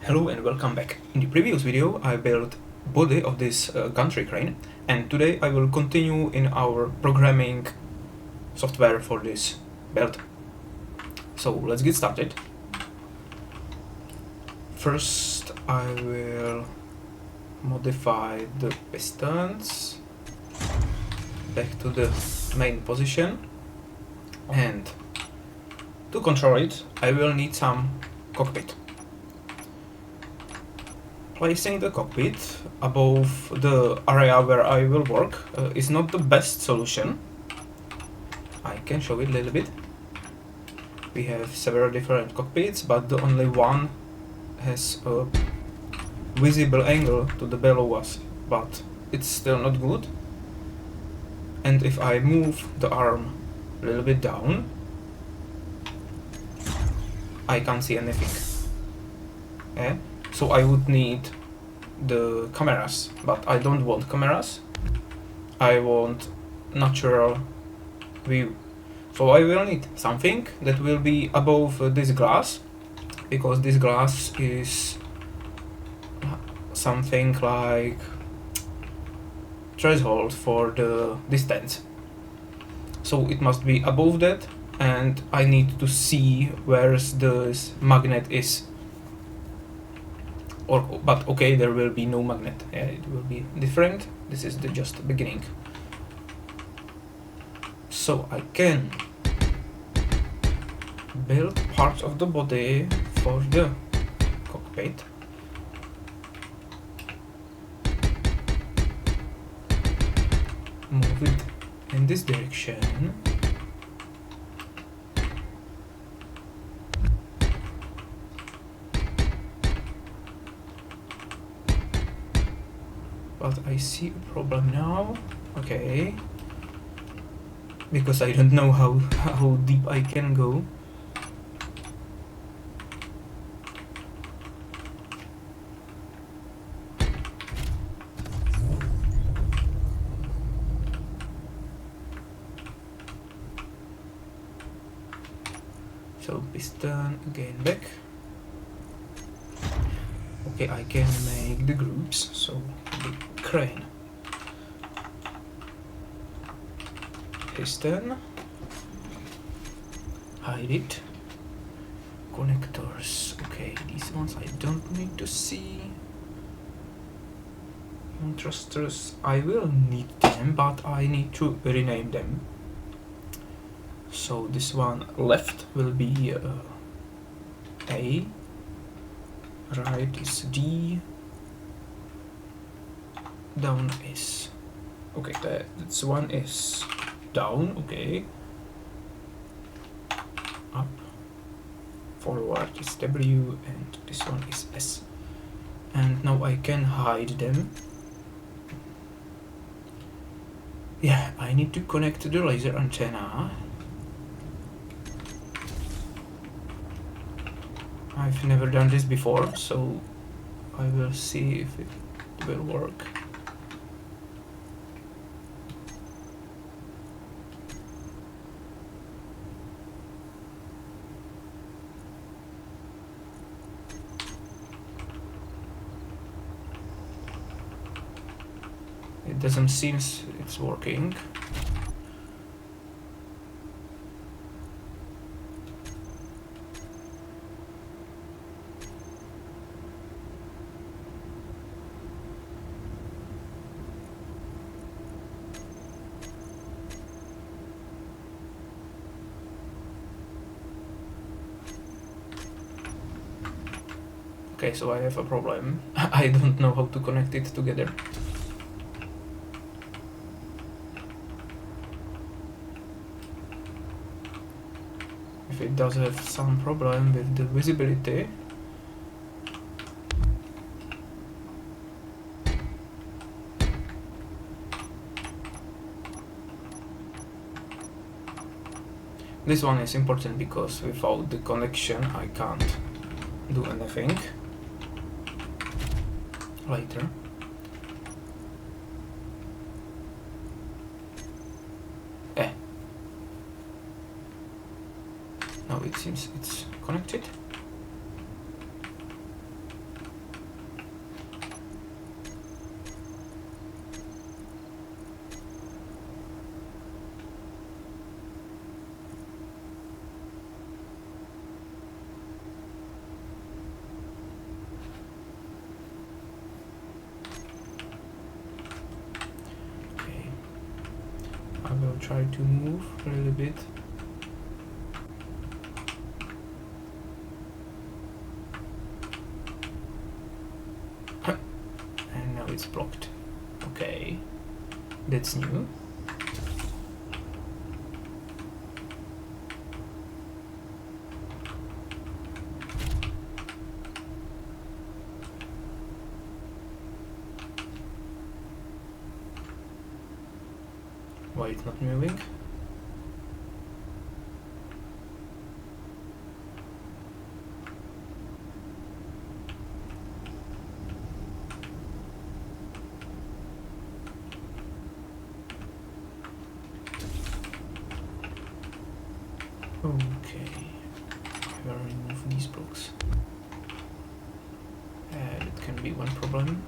Hello and welcome back. In the previous video I built body of this Gantry crane, and today I will continue in our programming software for this build. So let's get started. First I will modify the pistons back to the main position, and to control it I will need some cockpit. Placing the cockpit above the area where I will work is not the best solution. I can show it a little bit. We have several different cockpits, but the only one has a visible angle to the below us, but it's still not good. And if I move the arm a little bit down, I can't see anything. Yeah? So I would need the cameras, but I don't want cameras. I want natural view. So I will need something that will be above this glass, because this glass is something like threshold for the distance. So it must be above that, and I need to see where this magnet is. But okay, there will be no magnet. Yeah, it will be different. This is just the beginning. So I can build parts of the body for the cockpit. Move it in this direction. But I see a problem now. Okay. Because I don't know how deep I can go. So piston again back. Okay, I can make the groups. So the crane, piston, hide it, connectors. Okay, these ones I don't need to see. Thrusters, I will need them, but I need to rename them. So this one left will be A, right is D, down is, okay, this one is down, okay, up, forward is W, and this one is S. And now I can hide them. Yeah, I need to connect to the laser antenna. I've never done this before, so I will see if it will work. It doesn't seem it's working. Okay, so I have a problem. I don't know how to connect it together. If it does have some problem with the visibility. This one is important because without the connection I can't do anything later. Now it seems it's connected. try to move a little bit. And now it's blocked. Okay, that's new. Why it's not moving? Okay, I will remove these blocks. It can be one problem.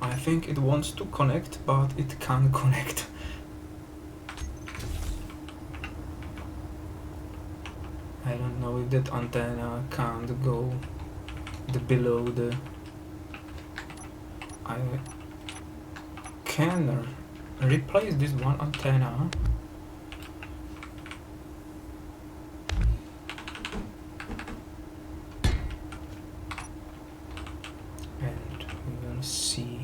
I think it wants to connect, but it can't connect. I don't know if that antenna can't go below the... I can replace this one antenna. And we will see.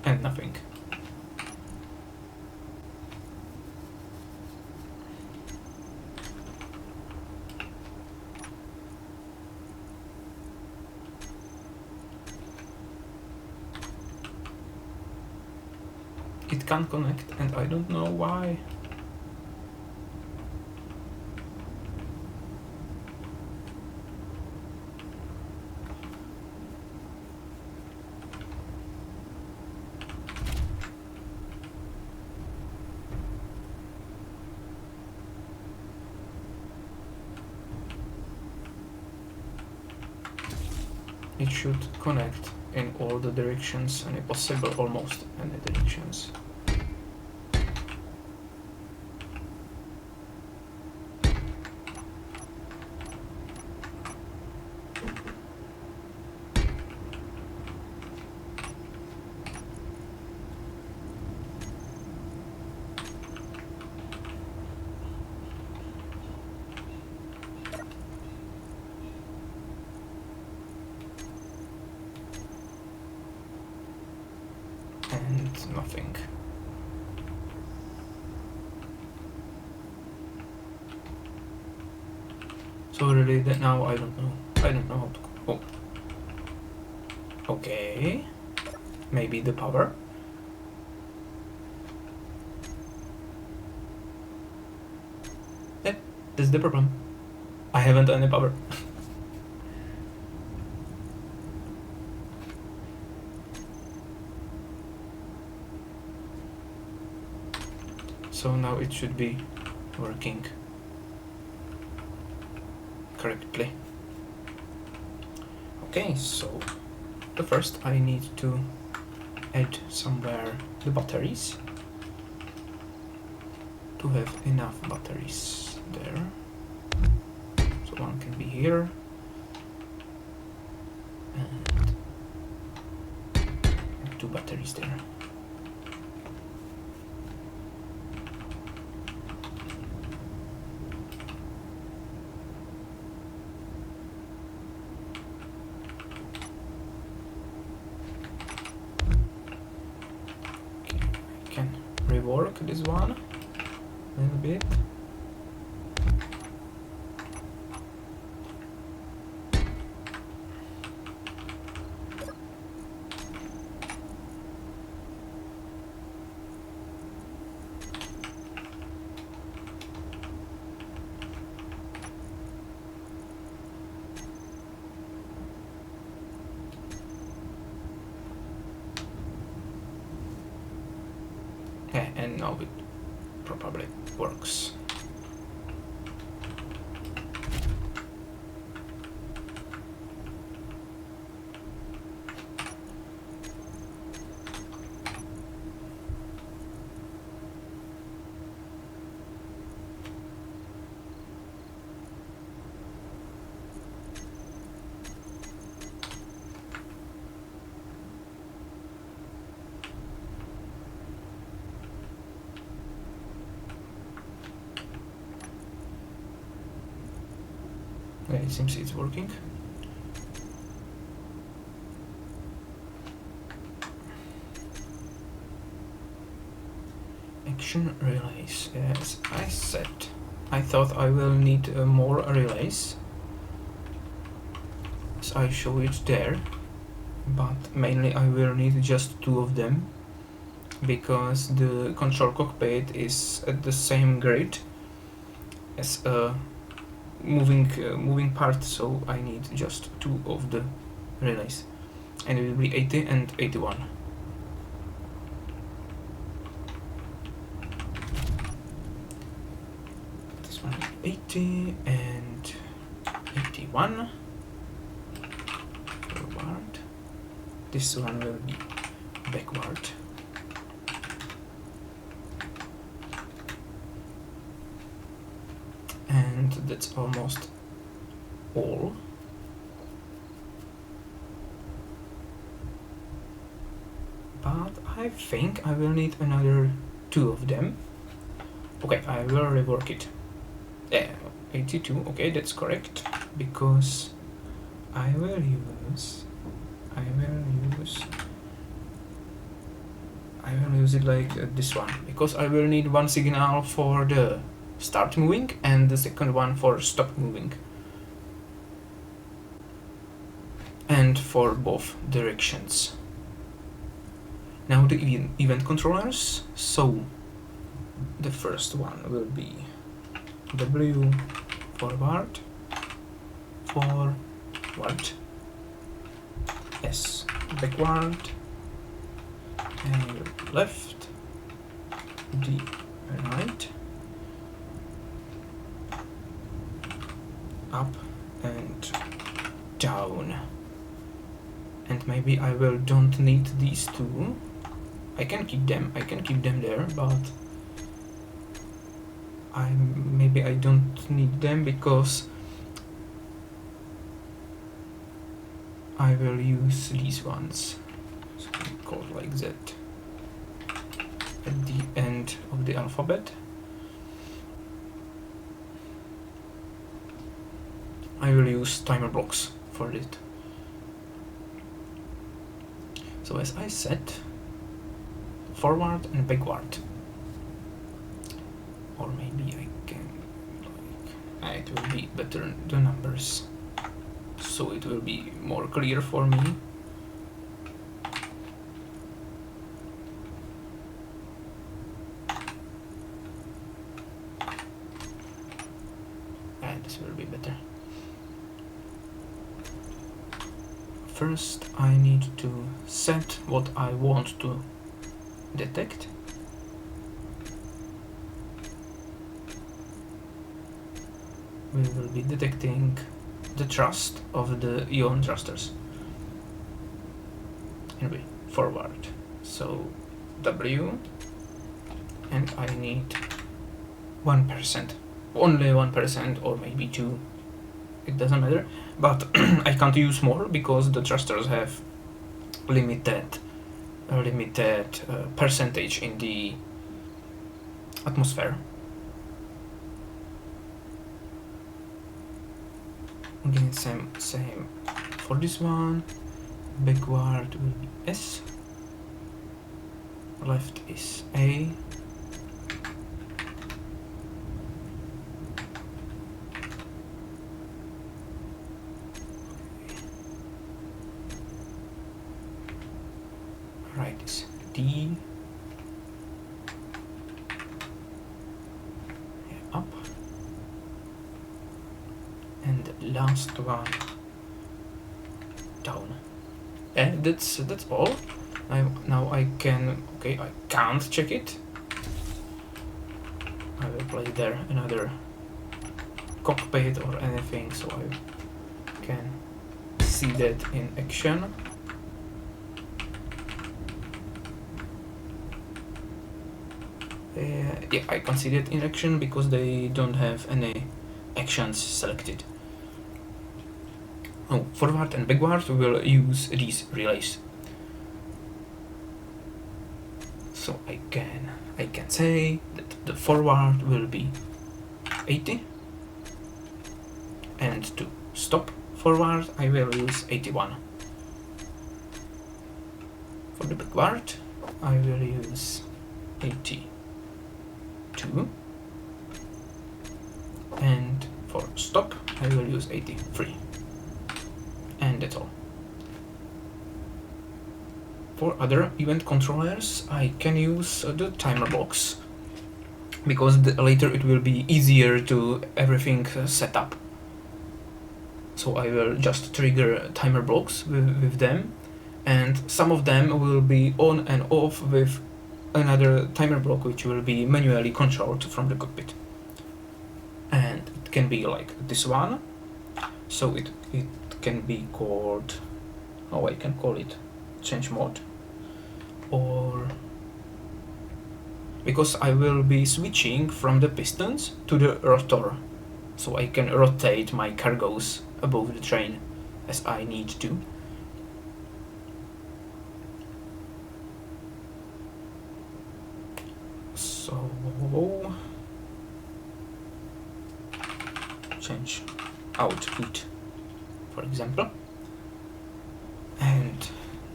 And nothing. It can't connect, and I don't know why. It should connect in all the directions, and possible almost any directions. And nothing. So really that now I don't know how to go. Oh. Okay. Maybe the power. Yeah, that's the problem. I haven't any power. So now it should be working correctly. Okay, so the first I need to add somewhere the batteries to have enough batteries there. So one can be here and 2 batteries there. Rework this one a little bit. Okay, and now it probably works. Okay, it seems it's working. Action relays, as I said. I thought I will need more relays, as I show it there, but mainly I will need just 2 of them, because the control cockpit is at the same grid as a moving part, so I need just 2 of the relays, and it will be 80 and 81. This one 80 and 81 forward. This one will be backward. And that's almost all. But I think I will need another 2 of them. Okay, I will rework it. Yeah, 82, okay, that's correct, because I will use it like this one, because I will need one signal for the start moving and the second one for stop moving, and for both directions. Now the event controllers. So the first one will be W forward, S backward, and left, D right, up and down. And maybe I don't need these 2. I can keep them there, but maybe I don't need them, because I will use these ones, so called like that, at the end of the alphabet. I will use timer blocks for it. So as I said, forward and backward. Or maybe I can, it will be better, the numbers, so it will be more clear for me. And this will be better. First I need to set what I want to detect. We will be detecting the thrust of the ion thrusters. Anyway, forward. So W, and I need 1%. Only 1%, or maybe 2. It doesn't matter. But I can't use more, because the thrusters have limited percentage in the atmosphere. Again, same for this one. Backward will be S, left is A, right is D, up, and the last one down. And that's all. Now I can, okay, I can't check it, I will place there another cockpit or anything so I can see that in action. Yeah, I can see that in action because they don't have any actions selected. Oh, forward and backward we will use these relays. So I can say that the forward will be 80, and to stop forward I will use 81. For the backward I will use 82, and for stop I will use 83, and that's all. For other event controllers I can use the timer blocks, because later it will be easier to everything set up. So I will just trigger timer blocks with them, and some of them will be on and off with another timer block which will be manually controlled from the cockpit. And it can be like this one, so it can be called, oh, I can call it change mode, or because I will be switching from the pistons to the rotor, so I can rotate my cargoes above the train as I need to. So change output, for example, and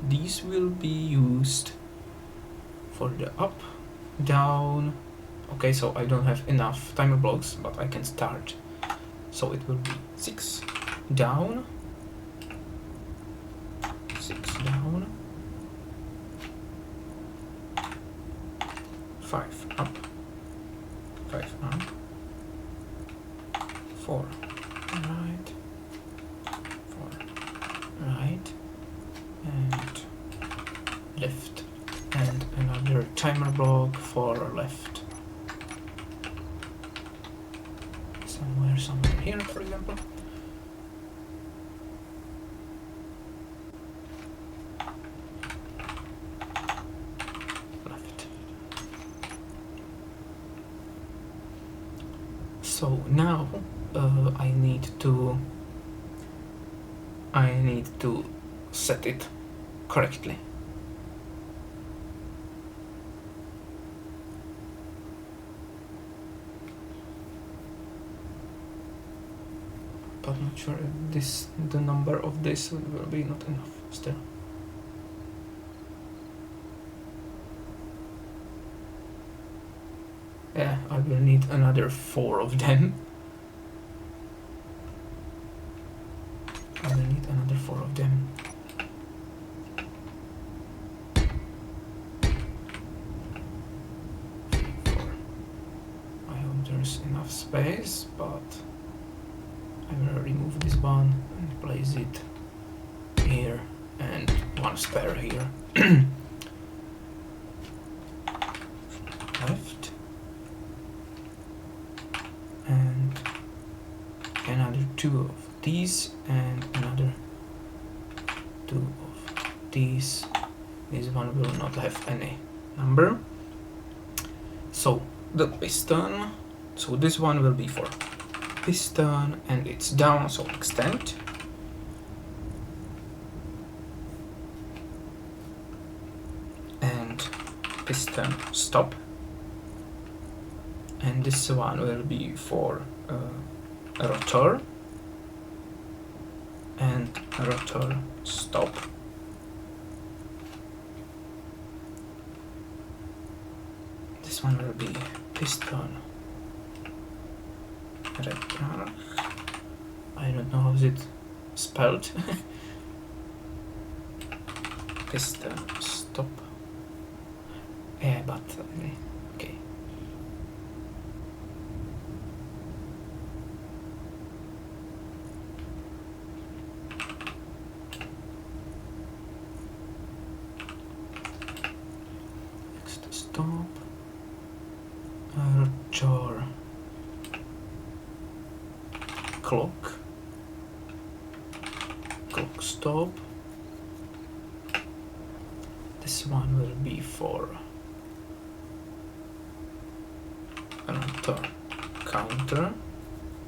these will be used for the up, down. Okay, so I don't have enough timer blocks, but I can start. So it will be 6 down, 6 down, 5 up, 5 up, 4 right, 4 right, and left, and another timer block for left. Somewhere here, for example. Left. So now I need to set it correctly. But I'm not sure if the number of this will be not enough still. Yeah, I will need another 4 of them. I will need another 4 of them. I hope there's enough space, but I will remove this one and place it here, and one spare here. Left, and another 2 of these, and another 2 of these. This one will not have any number. So the piston, so this one will be for piston, and it's down, so extend. And piston stop. And this one will be for a rotor, and a rotor stop. This one will be piston rotor. I don't know how it spelled. Piston stop. Yeah, but okay. Next stop. Rotor. clock stop. This one will be for another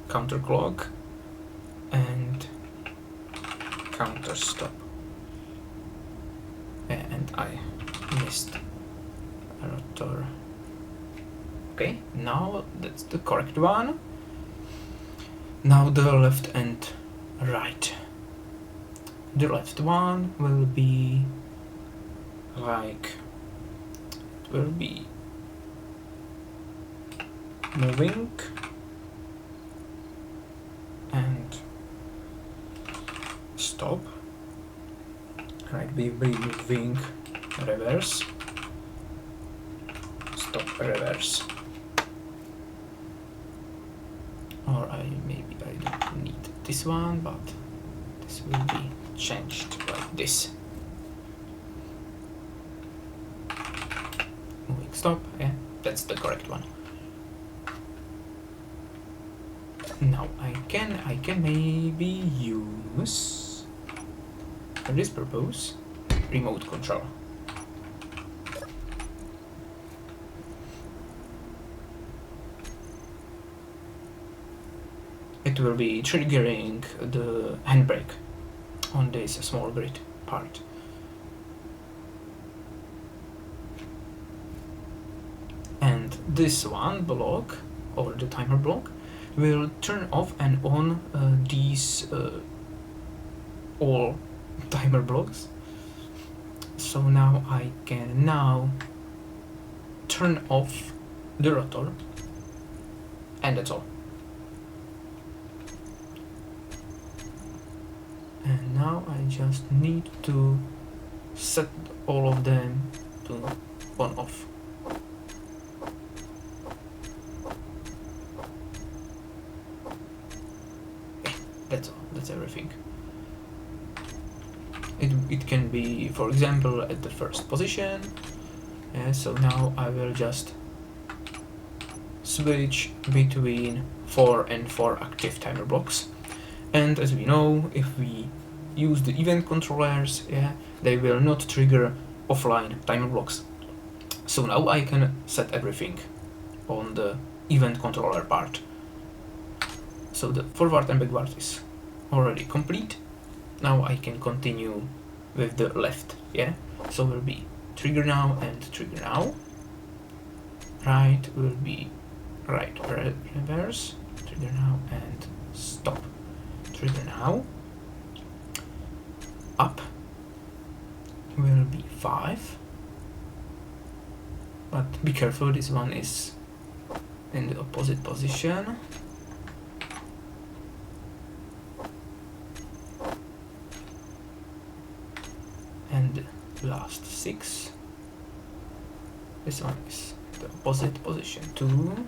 counter clock and counter stop. And I missed a rotor. Okay, now that's the correct one. Now the left and right. The left one will be like, it will be moving and stop. Right, we will be moving reverse, stop, reverse. Or maybe I don't need this one, but this will be changed like this. Moving stop, yeah, that's the correct one. Now I can maybe use, for this purpose, remote control. It will be triggering the handbrake on this small grid part. And this one block, or the timer block, will turn off and on these all timer blocks. So now I can turn off the rotor, and that's all. And now I just need to set all of them to on off. That's all, that's everything. It can be, for example, at the first position. So now I will just switch between 4 and 4 active timer blocks. And as we know, if we use the event controllers, they will not trigger offline timer blocks. So now I can set everything on the event controller part. So the forward and backward is already complete. Now I can continue with the left, So will be trigger now and trigger now. Right will be right reverse, trigger now and stop. Trigger now. Up will be 5. But be careful, this one is in the opposite position. And the last 6. This one is the opposite position 2.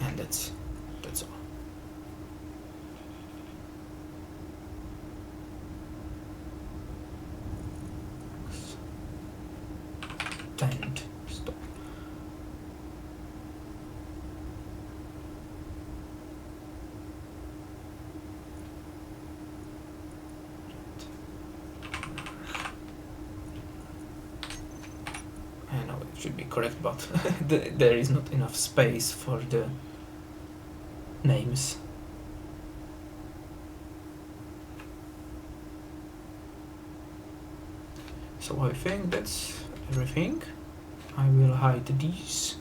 And that's all. And stop. I know it should be correct, but there is not enough space for the names. So I think that's everything. I will hide these.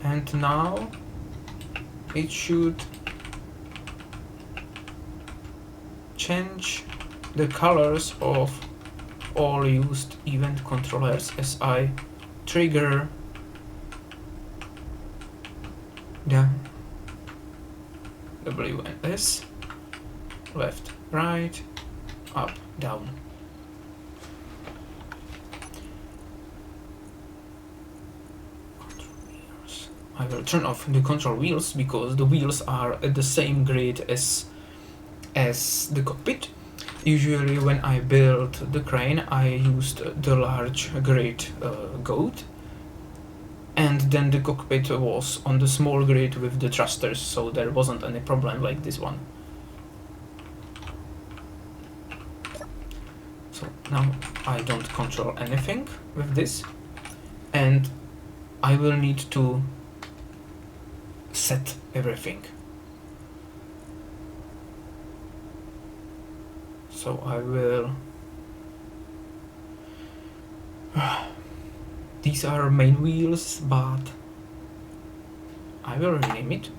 And now it should change the colors of all used event controllers as I trigger the W and S, left, right, up, down. I will turn off the control wheels because the wheels are at the same grid as the cockpit. Usually when I built the crane I used the large grid goat, and then the cockpit was on the small grid with the thrusters, so there wasn't any problem like this one. So now I don't control anything with this, and I will need to set everything. So I will... These are main wheels, but I will rename it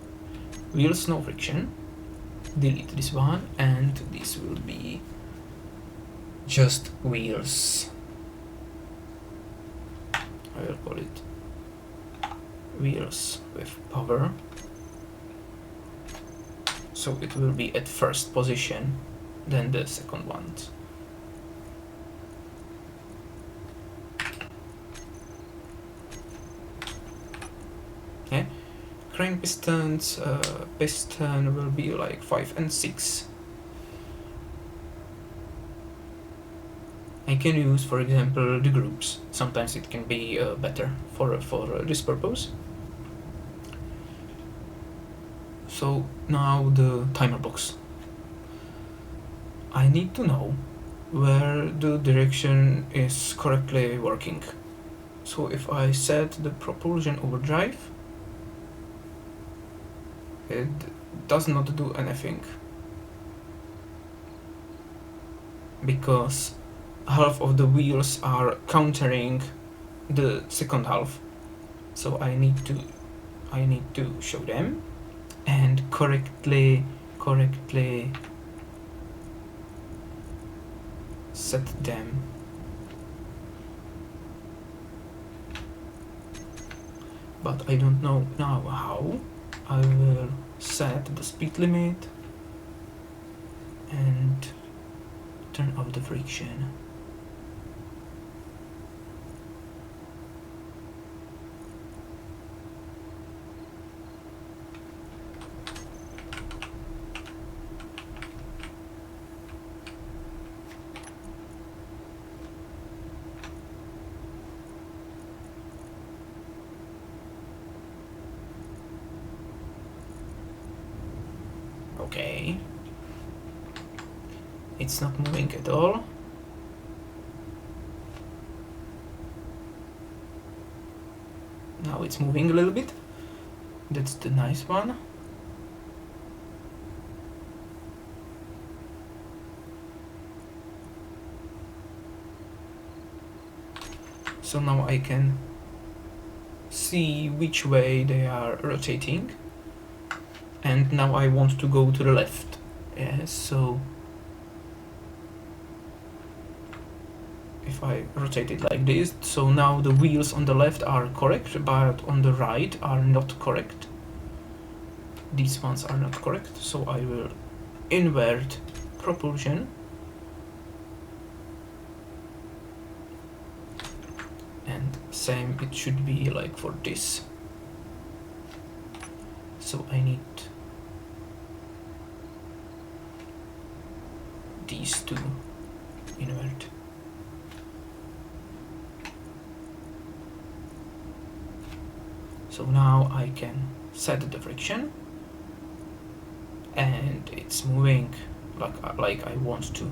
wheels no friction, delete this one, and this will be just wheels. I will call it wheels with power, so it will be at first position, then the second one. Okay, crank pistons, piston will be like 5 and 6. I can use, for example, the groups. Sometimes it can be better for this purpose. So now the timer box. I need to know where the direction is correctly working. So if I set the propulsion overdrive, it does not do anything, because half of the wheels are countering the second half. So I need to show them and correctly set them. But I don't know now how. I will set the speed limit and turn off the friction. Okay, it's not moving at all. Now it's moving a little bit. That's the nice one. So now I can see which way they are rotating. And now I want to go to the left. Yes, so if I rotate it like this, so now the wheels on the left are correct, but on the right are not correct. These ones are not correct, so I will invert propulsion. And same, it should be like for this. So I need these two invert. So now I can set the friction, and it's moving like I want to.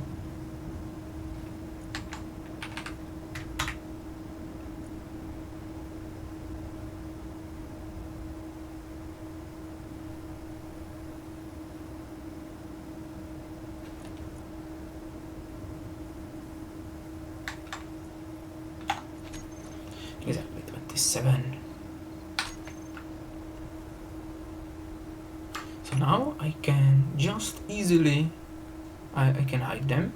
Exactly 27. So now I can just easily, I can hide them.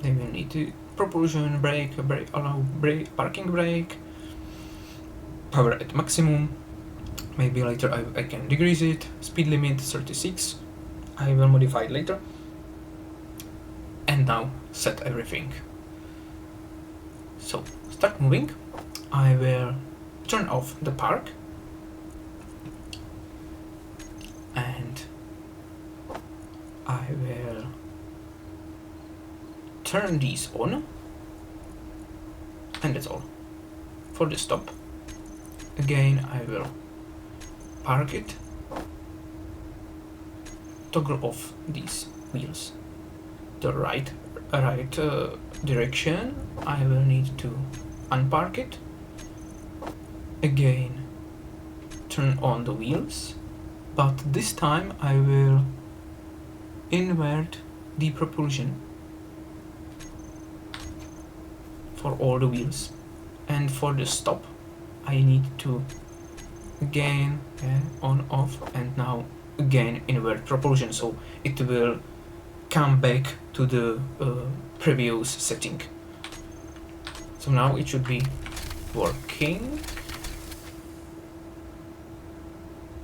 They will need to propulsion brake, allow brake, parking brake, power at maximum. Maybe later I can decrease it. Speed limit 36. I will modify it later. And now set everything. So start moving. I will turn off the park, and I will turn these on, and that's all for the stop. Again, I will park it, toggle off these wheels. The right direction, I will need to unpark it. Again, turn on the wheels, but this time I will invert the propulsion for all the wheels. And for the stop, I need to again on off, and now again invert propulsion, so it will come back to the previous setting. So now it should be working.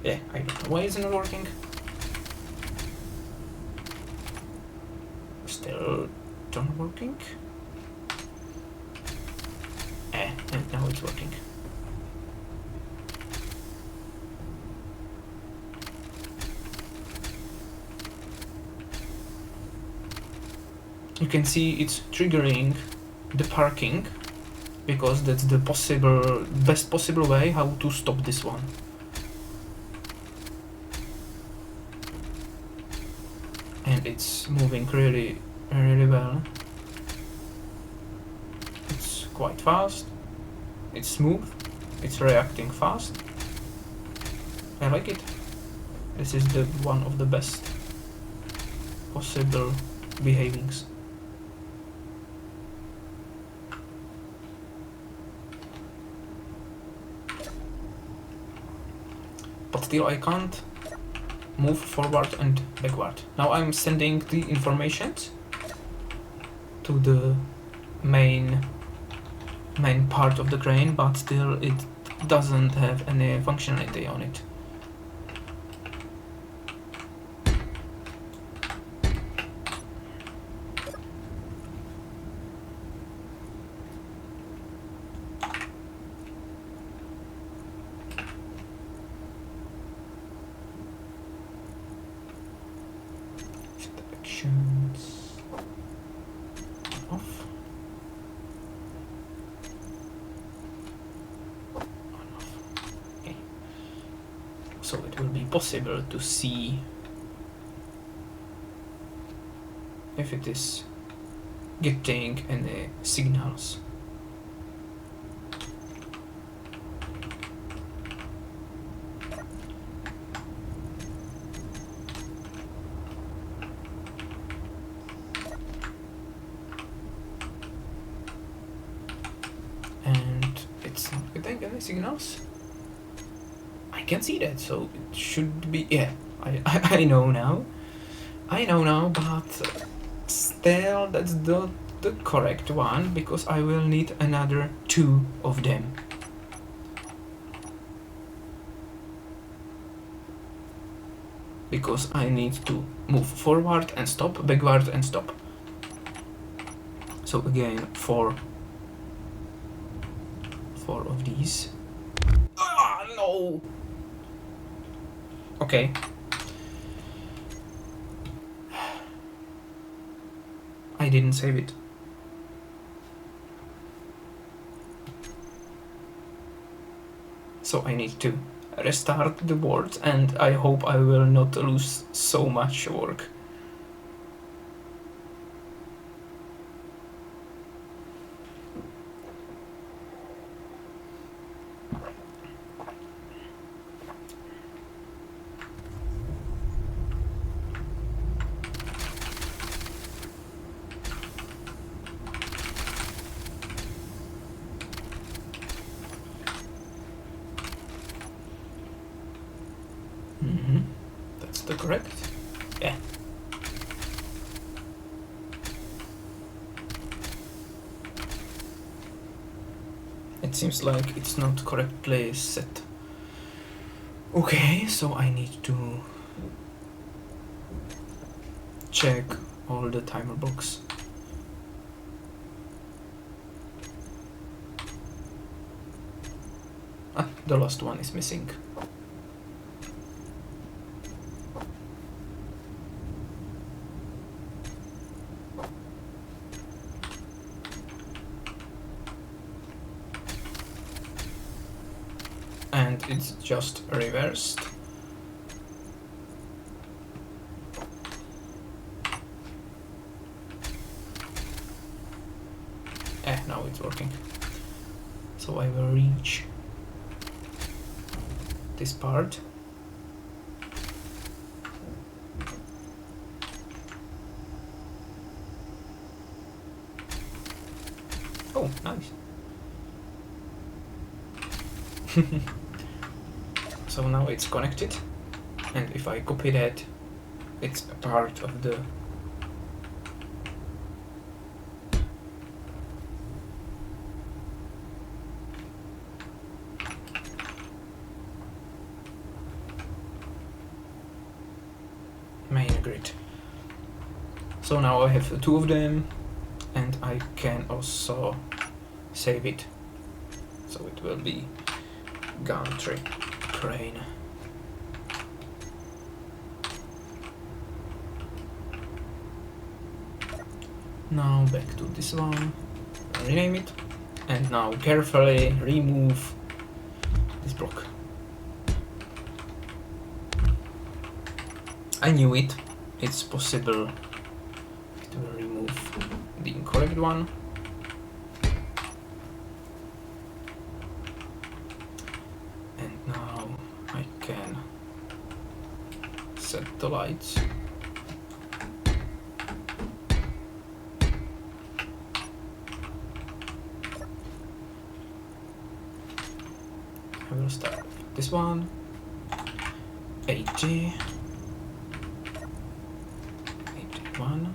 Yeah, I don't know why it's not working. Still not working. And now it's working. You can see it's triggering the parking, because that's the best possible way how to stop this one. And it's moving really well. It's quite fast. It's smooth. It's reacting fast. I like it. This is the one of the best possible behavings. But still I can't move forward and backward. Now I'm sending the informations to the main part of the crane, but still it doesn't have any functionality on it. Actions off. Okay. So it will be possible to see if it is getting any signals. And it's not getting any signals. I can see that, so it should be, yeah, I know now. I know now, but still that's not the correct one, because I will need another 2 of them. Because I need to move forward and stop, backward and stop. So again, 4 of these. Ah, no! Okay. I didn't save it. So I need to restart the board, and I hope I will not lose so much work. That's the correct. Yeah. It seems like it's not correctly set. Okay, so I need to check all the timer blocks. Ah, the last one is missing. it's just reversed. Now it's working. So I will reach this part. Oh, nice. So now it's connected, and if I copy that, it's a part of the main grid. So now I have two of them, and I can also save it. So it will be Gantry crane. Now back to this one, rename it, and now carefully remove this block. I knew it, it's possible to remove the incorrect one. And now I can set the lights. I will start with this one, 80, 81,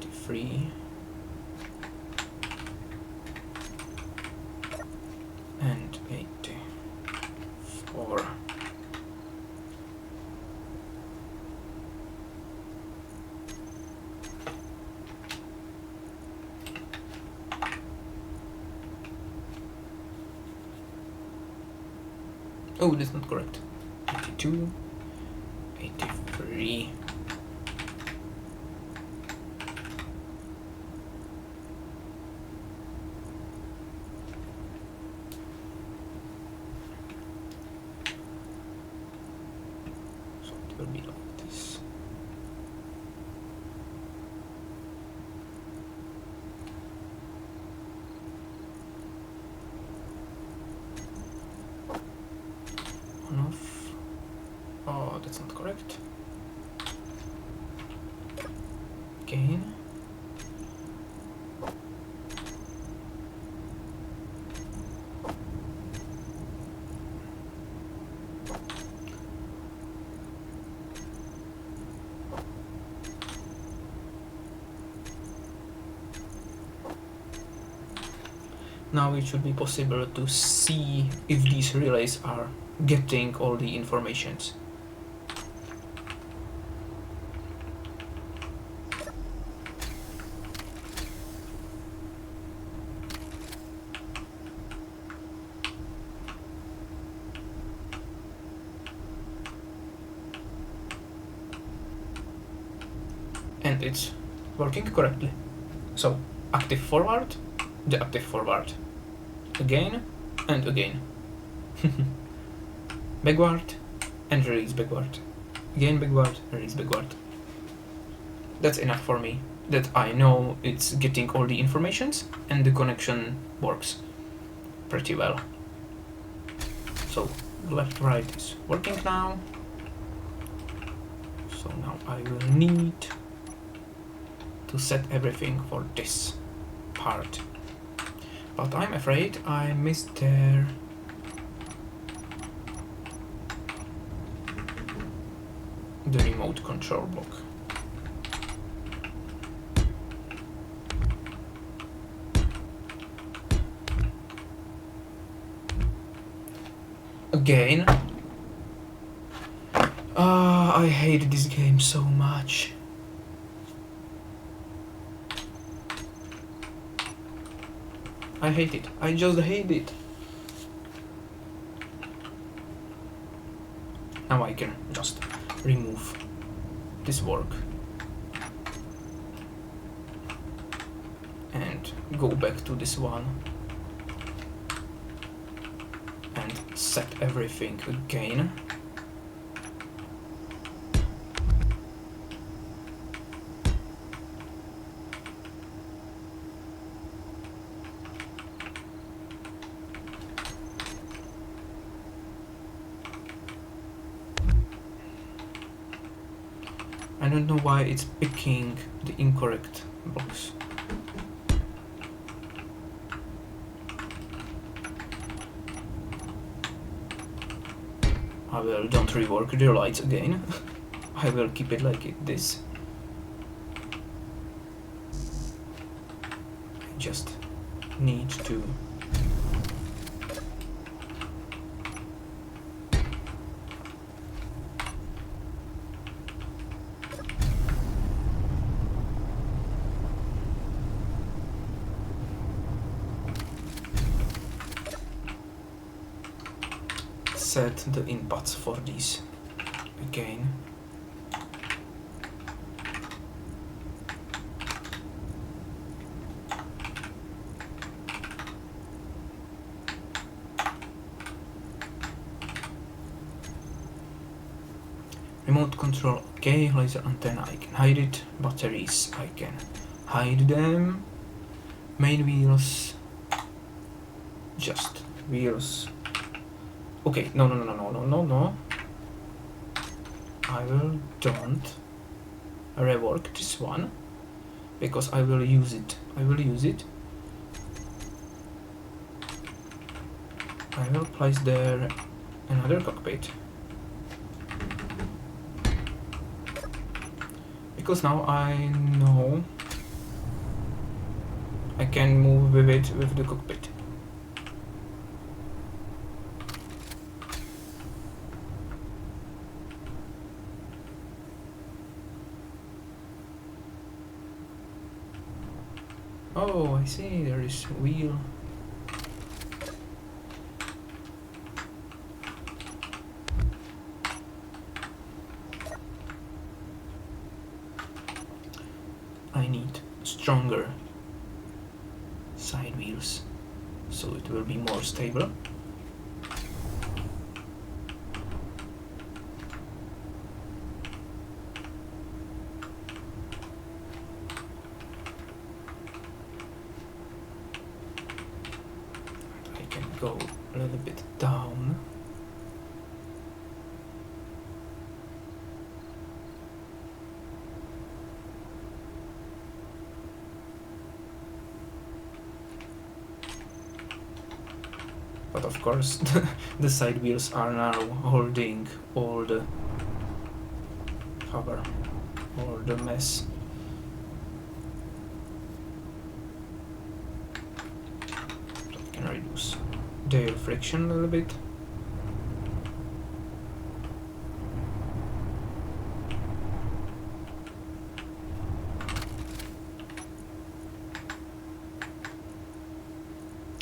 83, and 84. Oh, that's not correct. 82, 83. So it will be like this. On off. Oh, that's not correct. Again. Now it should be possible to see if these relays are getting all the informations. And it's working correctly. So active forward, the active forward, again and again. Backward and release backward, again backward, release backward. That's enough for me, that I know it's getting all the informations and the connection works pretty well. So left right is working now. So now I will need to set everything for this part. But I'm afraid I missed the remote control block. Again. I hate this game so much. I hate it. I just hate it. Now I can just remove this work. go back to this one and set everything again. I don't know why it's picking the incorrect box. I will don't rework the lights again. I will keep it like this. I just need to set the inputs for these again. Remote control, okay, laser antenna, I can hide it. Batteries, I can hide them. Main wheels, just wheels. Okay, no. I will don't rework this one because I will use it. I will place there another cockpit because now I know I can move with it with the cockpit. Oh, I see, there is a wheel. I need stronger side wheels so it will be more stable. Go a little bit down. But of course the side wheels are now holding all the power, all the mess. I can reduce their friction a little bit.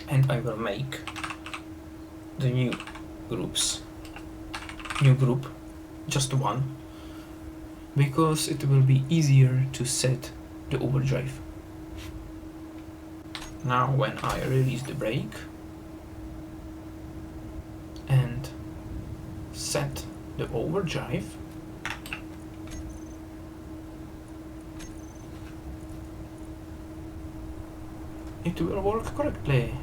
And I will make the new group, just one, because it will be easier to set the overdrive. Now when I release the brake and set the overdrive, it will work correctly.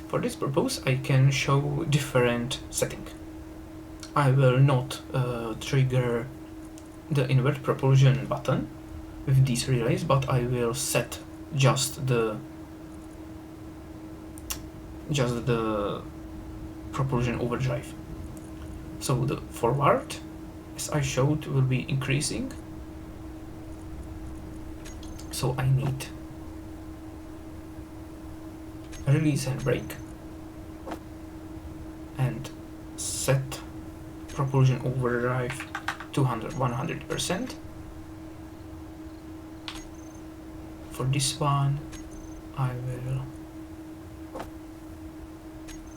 For this purpose I can show different setting. I will not trigger the invert propulsion button with these relays, but I will set just the propulsion overdrive. So the forward, as I showed, will be increasing. So I need release and brake and set propulsion overdrive 100%. For this one I will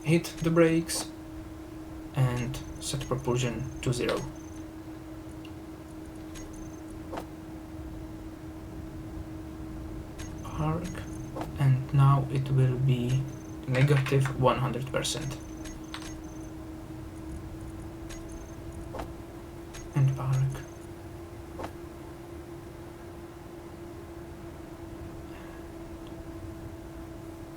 hit the brakes and set propulsion to 0. Arc, and now it will be negative 100%. And arc.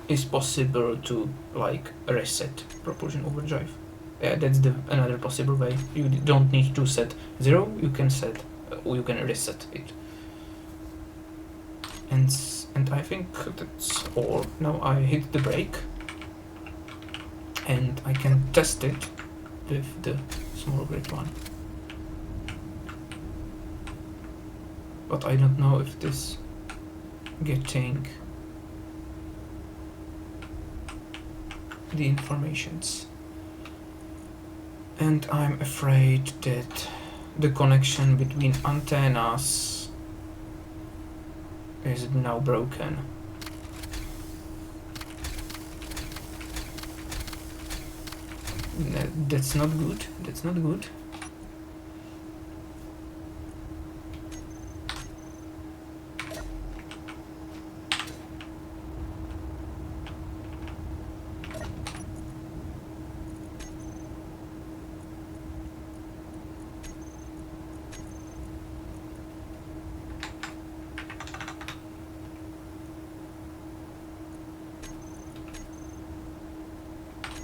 Is possible to like reset propulsion overdrive. Yeah, that's the another possible way. You don't need to set 0. You can set, you can reset it. And I think that's all. Now I hit the brake, and I can test it with the small grid one. But I don't know if this getting the informations. And I'm afraid that the connection between antennas is now broken. That's not good. That's not good.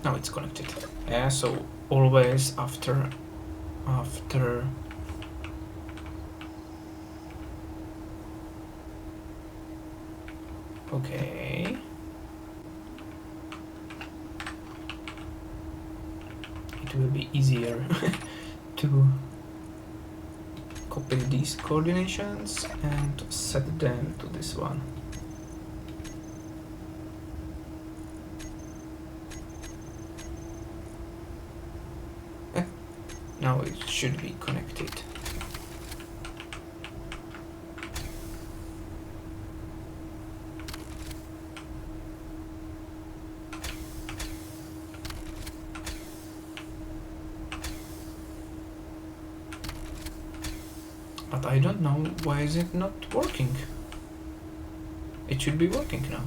Now it's connected. Yeah, so always after okay. It will be easier to copy these coordinations and set them to this one. Now it should be connected. But I don't know why is it not working. It should be working now.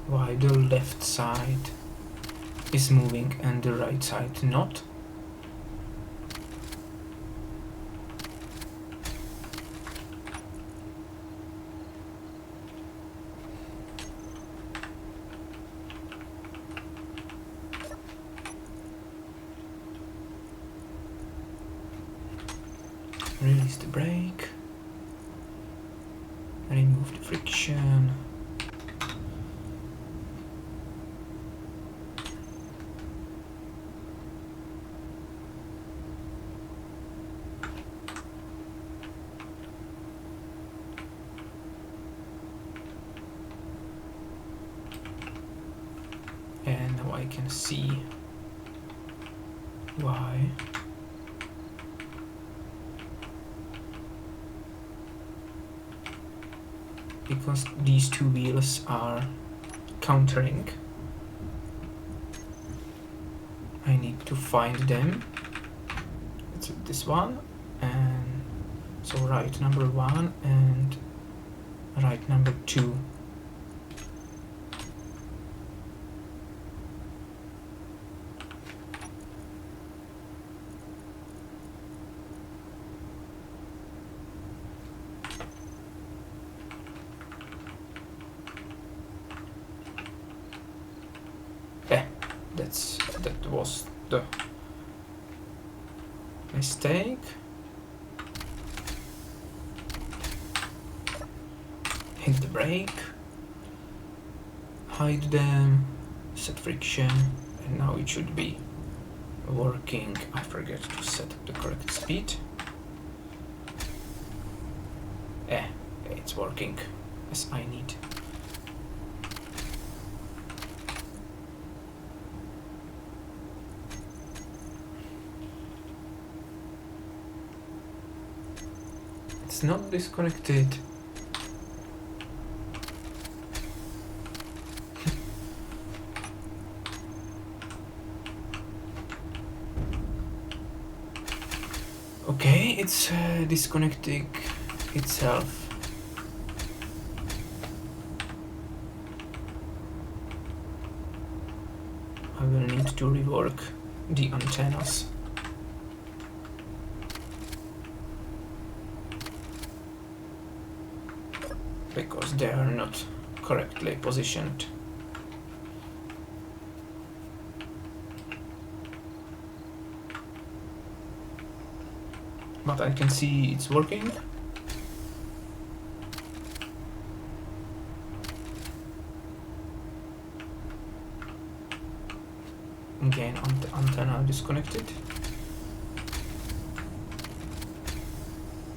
Why the left side is moving and the right side not? Release the brake, remove the friction. And now I can see why. Because these two wheels are countering. I need to find them. It's this one, and so right number 1 and right number 2. that was the mistake. Hit the brake, hide them, set friction, and now it should be working. I forget to set the correct speed. It's working as I need. It's not disconnected. Okay, it's disconnecting itself. I will need to rework the antennas. Because they are not correctly positioned. But I can see it's working. Again, antenna disconnected.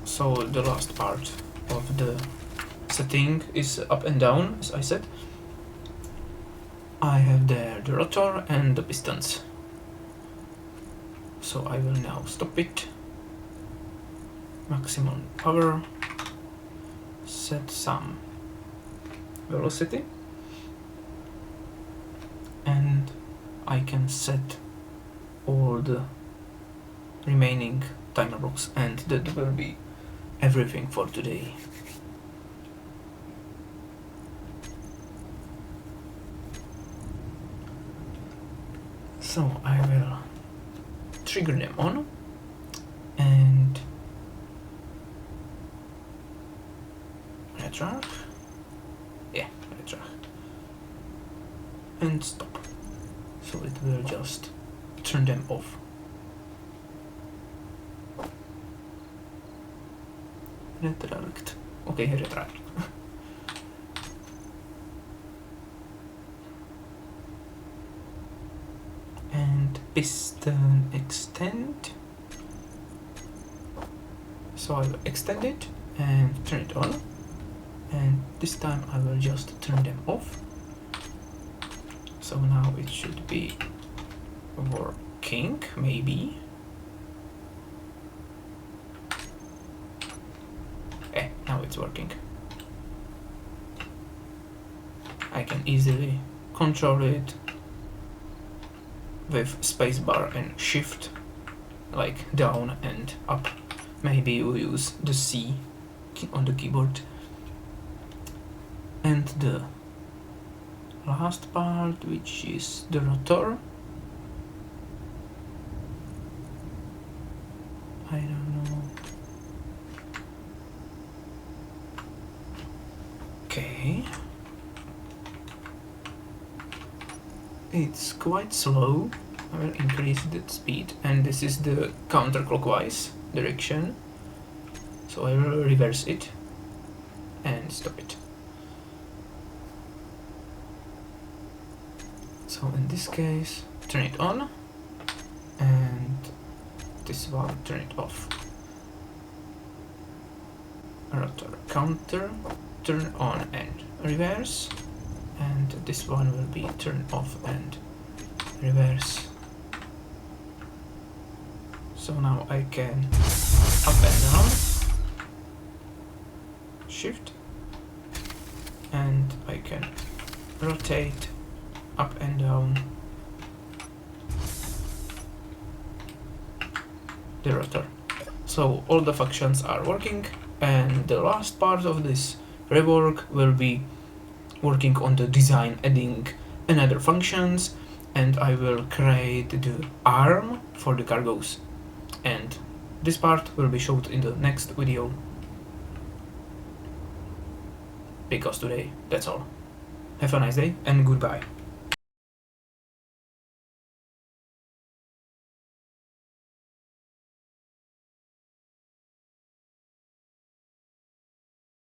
So the last part of the setting is up and down, as I said. I have there the rotor and the pistons. So I will now stop it. Maximum power. Set some velocity. And I can set all the remaining timer blocks, and that will be everything for today. So I will trigger them on and retract. Yeah, retract. And stop. So it will just turn them off. Retract. Okay, retract. And piston extend. So I will extend it and turn it on. And this time I will just turn them off. So now it should be working, maybe. Now it's working. I can easily control it with spacebar and shift, like down and up. Maybe we use the C on the keyboard. And the last part, which is the rotor. I don't know. Okay. It's quite slow. I will increase the speed, and this is the counterclockwise direction. So I will reverse it and stop it. So in this case, turn it on, and this one, turn it off. Rotor counter, turn on and reverse, and this one will be turn off and reverse. So now I can up and down, shift, and I can rotate up and down the rotor. So all the functions are working, and the last part of this rework will be working on the design, adding another functions, and I will create the arm for the cargos, and this part will be showed in the next video, because today that's all. Have a nice day and goodbye.